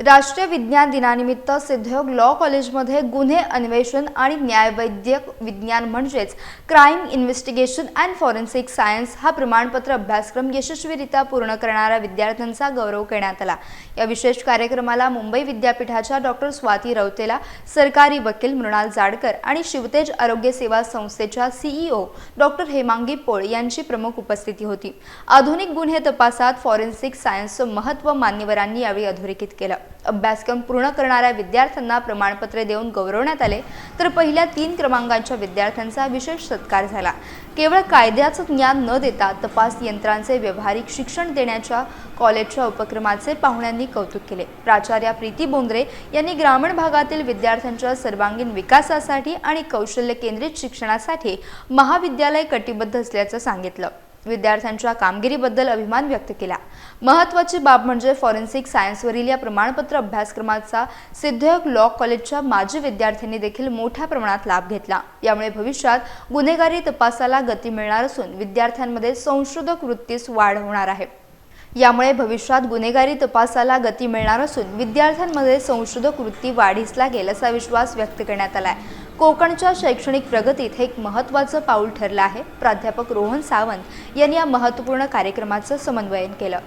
राष्ट्रीय विज्ञान दिनानिमित्त सिद्धयोग लॉ कॉलेजमध्ये गुन्हे अन्वेषण आणि न्यायवैद्यक विज्ञान म्हणजेच crime investigation and forensic science हा प्रमाणपत्र अभ्यासक्रम यशस्वीरित्या पूर्ण करणाऱ्या विद्यार्थ्यांचा गौरव करण्यात आला। या विशेष कार्यक्रमाला मुंबई विद्यापीठाच्या डॉ. स्वाती रौतेला, सरकारी वकील मृणाल जाडकर आणि शिवतेज आरोग्य सेवा संस्थेच्या सीईओ डॉ. हेमांगी पोळ यांची प्रमुख उपस्थिती होती। आधुनिक गुन्हे तपासात फॉरेन्सिक सायन्सचं महत्त्व मान्यवरांनी यावेळी अधोरेखित केलं। अभ्यासक्रम पूर्ण करणाऱ्या विद्यार्थ्यांना प्रमाणपत्रे देऊन गौरवण्यात आले, तर पहिल्या 3 क्रमांकाच्या विद्यार्थ्यांचा विशेष सत्कार झाला। केवळ कायद्याचं ज्ञान न देता तपास यंत्रांचे व्यावहारिक शिक्षण देण्याच्या कॉलेजच्या उपक्रमाचे पाहुण्यांनी कौतुक केले। प्राचार्या प्रीती बोंद्रे यांनी ग्रामीण भागातील विद्यार्थ्यांच्या सर्वांगीण विकासासाठी आणि कौशल्य केंद्रित शिक्षणासाठी महाविद्यालय कटिबद्ध असल्याचं सांगितलं। विद्यार्थ्यांच्या कामगिरीबद्दल अभिमान व्यक्त केला। महत्त्वाची बाब म्हणजे फॉरेन्सिक सायन्सवरील या प्रमाणपत्र अभ्यासक्रमाचा सिद्धयोग लॉ कॉलेजच्या माजी विद्यार्थ्यांनी देखील मोठ्या प्रमाणात लाभ घेतला। यामुळे भविष्यात गुन्हेगारी तपासाला गती मिळणार असून विद्यार्थ्यांमध्ये संशोधक वृत्तीस वाढ होणार आहे। विद्यार्थ्यांमध्ये संशोधक वृत्ती वाढीस लागेल असा विश्वास व्यक्त करण्यात आलाय। कोकणच्या शैक्षणिक प्रगतीत हे एक महत्त्वाचं पाऊल ठरलं आहे। प्राध्यापक रोहन सावंत यांनी या महत्त्वपूर्ण कार्यक्रमाचं समन्वयन केलं।